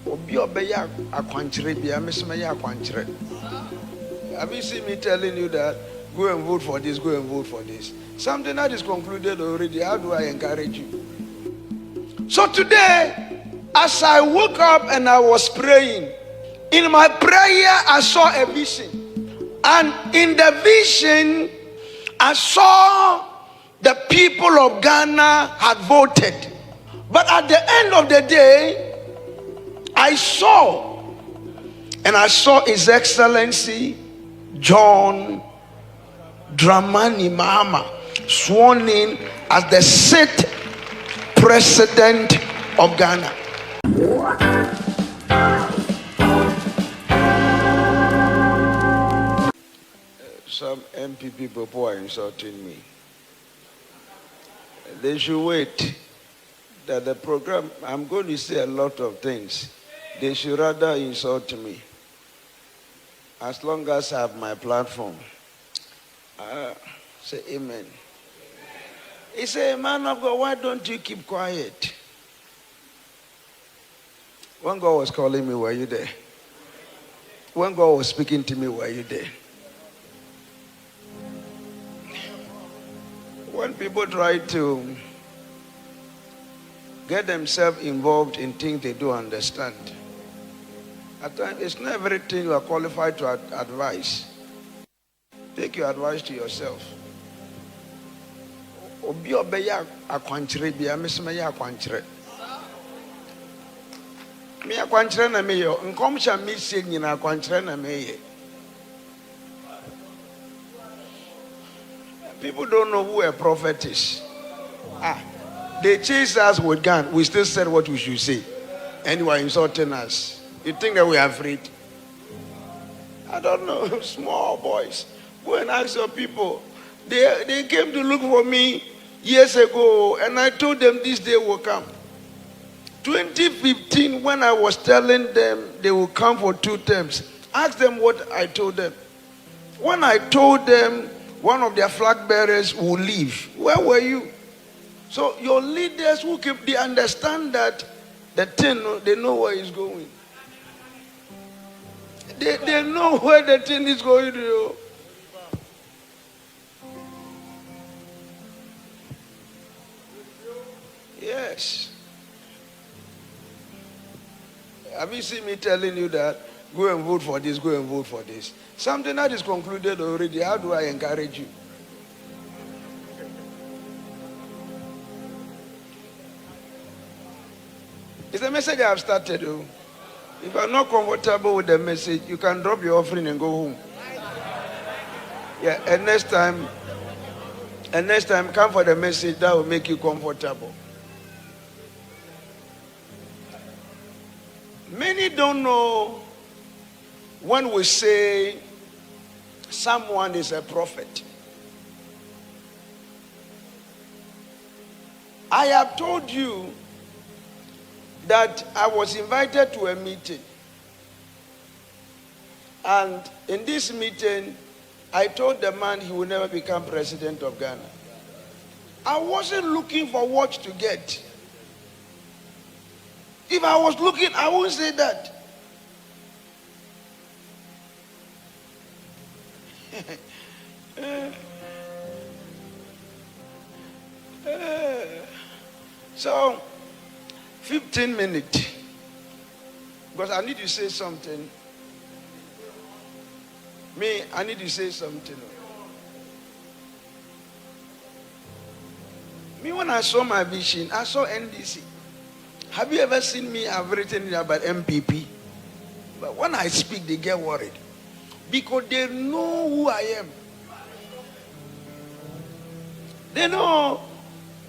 Have you seen me telling you that go and vote for this, go and vote for this? Something that is concluded already. How do I encourage you? So today, as I woke up and I was praying, in my prayer I saw a vision. And in the vision, I saw the people of Ghana had voted. But at the end of the day, I saw His Excellency John Dramani Mahama sworn in as the 6th President of Ghana. Some MPP people are insulting me. They should wait. That the program, I'm going to say a lot of things. They should rather insult me. As long as I have my platform. Say amen. He said, man of God, why don't you keep quiet? When God was calling me, were you there? When God was speaking to me, were you there? When people try to get themselves involved in things they don't understand, at times it's not everything you are qualified to advise. Take your advice to yourself. Obi obeya akwankyere bia mesemeya akwankyere. Me akwankyere na me yo nkomcha me sie nyina akwankyere na me ye. People don't know who a prophet is. They chase us with gun. We still said what we should say. And you are insulting us. You think that we are afraid? I don't know. Small boys. Go and ask your people. They came to look for me years ago. And I told them this day will come. 2015, when I was telling them they will come for 2 terms. Ask them what I told them. When I told them one of their flag bearers will leave, where were you? So your leaders who keep, they understand that the thing, they know where it's going. They know where the thing is going to. Yes. Have you seen me telling you that go and vote for this, go and vote for this? Something that is concluded already. How do I encourage you? It's a message I have started. If you are not comfortable with the message, you can drop your offering and go home. Yeah, and next time, come for the message that will make you comfortable. Many don't know when we say someone is a prophet. I have told you that I was invited to a meeting. And in this meeting, I told the man he will never become president of Ghana. I wasn't looking for what to get. If I was looking, I wouldn't say that. So, 15 minutes. Because I need to say something. I need to say something. When I saw my vision, I saw NDC. Have you ever seen me? I've written about MPP. But when I speak, they get worried. Because they know who I am. They know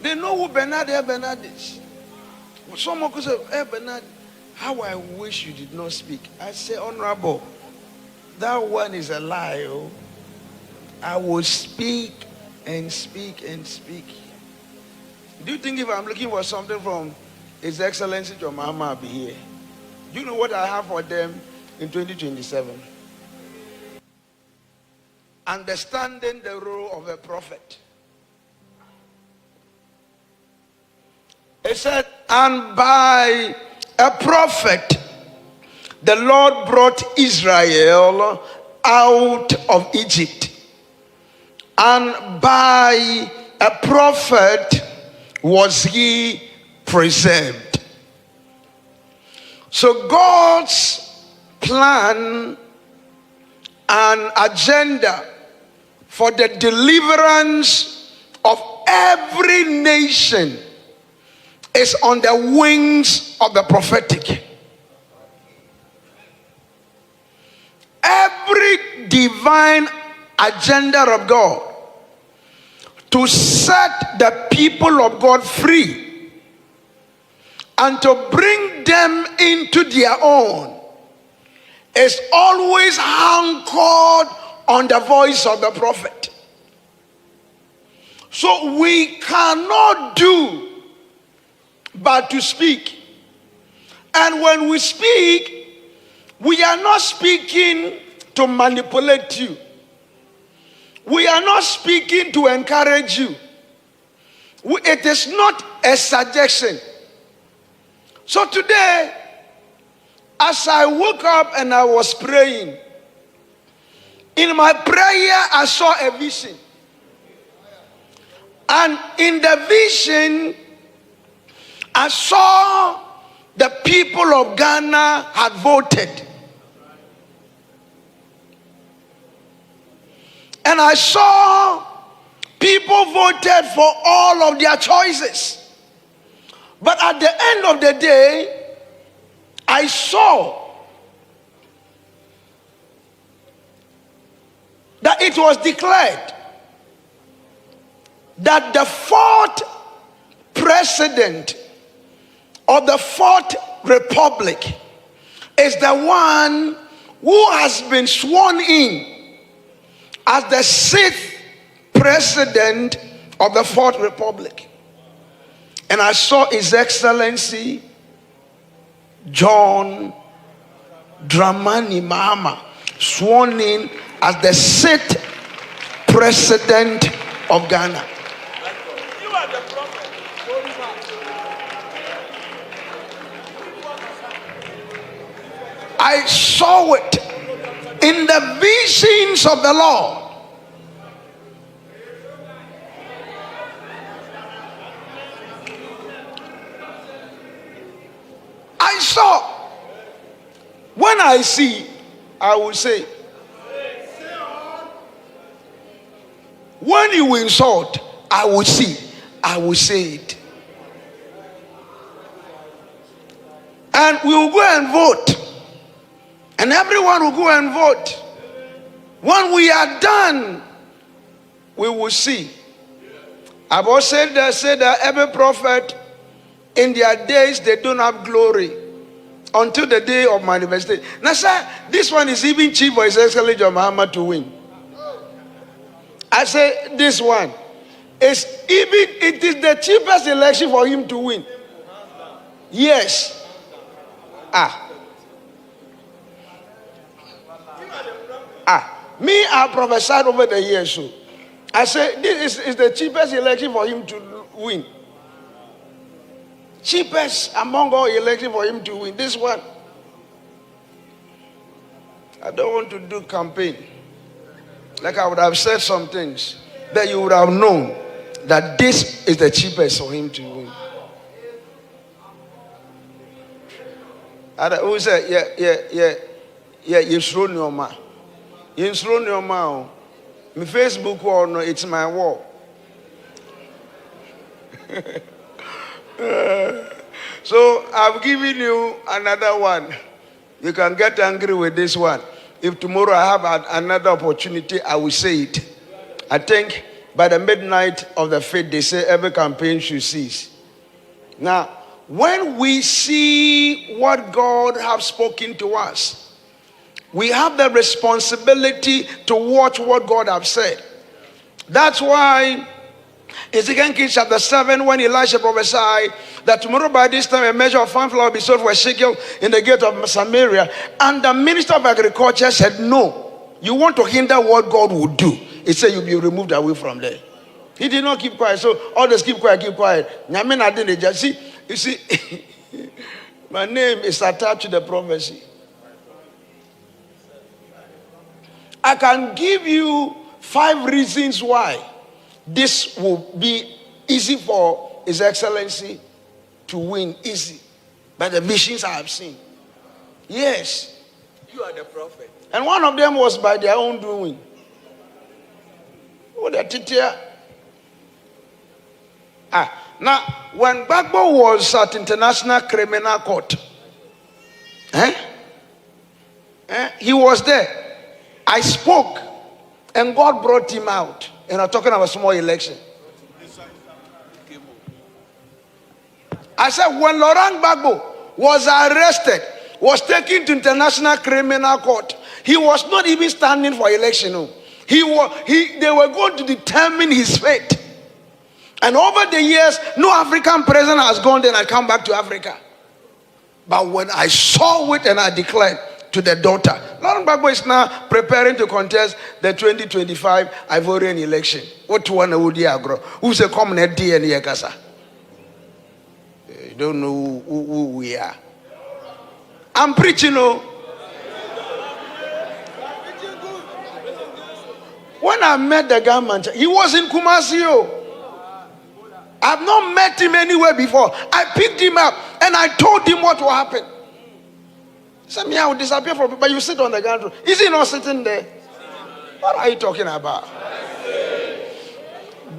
who Elbernard is. Someone could say, Elbernard, how I wish you did not speak. I say, Honorable, that one is a lie. Oh. I will speak and speak and speak. Do you think if I'm looking for something from His Excellency John Mahama, I'll be here? Do you know what I have for them in 2027? Understanding the role of a prophet. It said, and by a prophet the Lord brought Israel out of Egypt, and by a prophet was he preserved. So God's plan and agenda for the deliverance of every nation is on the wings of the prophetic. Every divine agenda of God to set the people of God free and to bring them into their own is always anchored on the voice of the prophet. So we cannot do but to speak. And when we speak, we are not speaking to manipulate you. We are not speaking to encourage you. It is not a suggestion. So today, as I woke up and I was praying, in my prayer I saw a vision. And in the vision, I saw the people of Ghana had voted. And I saw people voted for all of their choices. But at the end of the day, I saw that it was declared that the fourth president of the fourth republic is the one who has been sworn in as the sixth president of the fourth republic. And I saw His Excellency John Dramani Mahama sworn in as the sixth president of Ghana. I saw it in the visions of the Lord. I saw. When I see, I will say. When you insult, I will see. I will say it. And we will go and vote. And everyone will go and vote. When we are done, we will see. I've also said that every prophet, in their days, they don't have glory until the day of manifestation. Now, sir, this one is even cheap for His Excellency Mahama to win. I say this one is it is the cheapest election for him to win. Yes. Me, I prophesied over the years. So I say this is the cheapest election for him to win. Cheapest among all elections for him to win. This one. I don't want to do campaign. Like I would have said some things that you would have known that this is the cheapest for him to win. Who said, you thrown your man. You thrown your man. My Facebook wall, no, it's my wall. So I've given you another one. You can get angry with this one. If tomorrow I have another opportunity, I will say it. I think by the midnight of the faith, they say every campaign should cease. Now, when we see what God has spoken to us, we have the responsibility to watch what God has said. That's why in 2 Kings chapter 7, when Elisha prophesied that tomorrow by this time a measure of fine flour will be sold for a shekel in the gate of Samaria, and the minister of agriculture said, no, you want to hinder what God would do. He said you'll be removed away from there. He did not keep quiet. So others keep quiet, keep quiet. You see, my name is attached to the prophecy. I can give you 5 reasons why this will be easy for His Excellency to win. Easy. By the visions I have seen. Yes. You are the prophet. And one of them was by their own doing. Now, when Gbagbo was at International Criminal Court, he was there. I spoke, and God brought him out. And I'm talking about a small election. I said, when Laurent Gbagbo was arrested, was taken to International Criminal Court, he was not even standing for election. No. They were going to determine his fate. And over the years, no African president has gone there and come back to Africa. But when I saw it and I declared to the daughter, Laurent Gbagbo is now preparing to contest the 2025 Ivorian election. What one would you agree? Who's a common idea in Yakasa? You don't know who we are. I'm preaching, oh. When I met the government, he was in Kumasi. I've not met him anywhere before. I picked him up and I told him what will happen. He said, I will disappear from people, but you sit on the ground. Is he not sitting there? What are you talking about?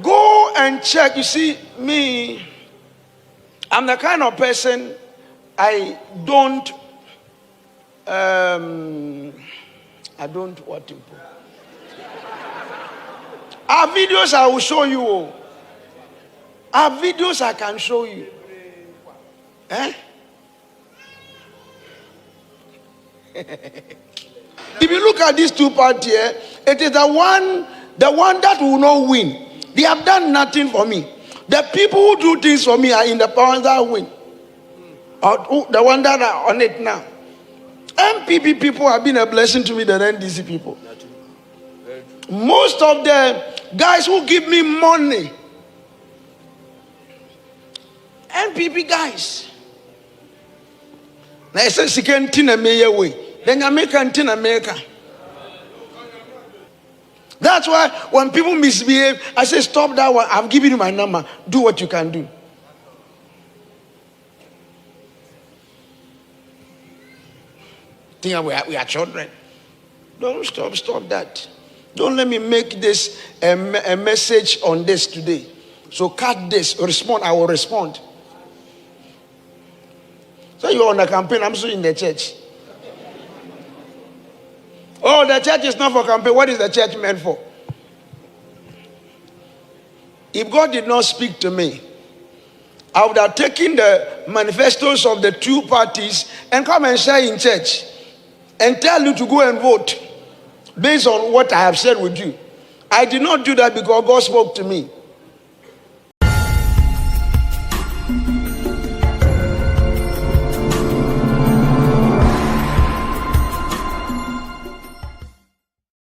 Go and check. You see, me, I'm the kind of person I don't what to put. Our videos I will show you. Our videos I can show you. If you look at these 2 parties here, it is the one that will not win. They have done nothing for me. The people who do things for me are in the power that win. Or the one that are on it now. MPP people have been a blessing to me than NDC people. Most of the guys who give me money, NPP guys. Now I say she can't tin a way. Then you make tin America. That's why when people misbehave, I say stop that one. I've given you my number. Do what you can do. Think we are children. Don't stop that. Don't let me make this a message on this today. So cut this, respond, I will respond. So you're on a campaign, I'm still in the church. Oh, the church is not for campaign. What is the church meant for? If God did not speak to me, I would have taken the manifestos of the 2 parties and come and share in church and tell you to go and vote based on what I have said with you. I did not do that because God spoke to me.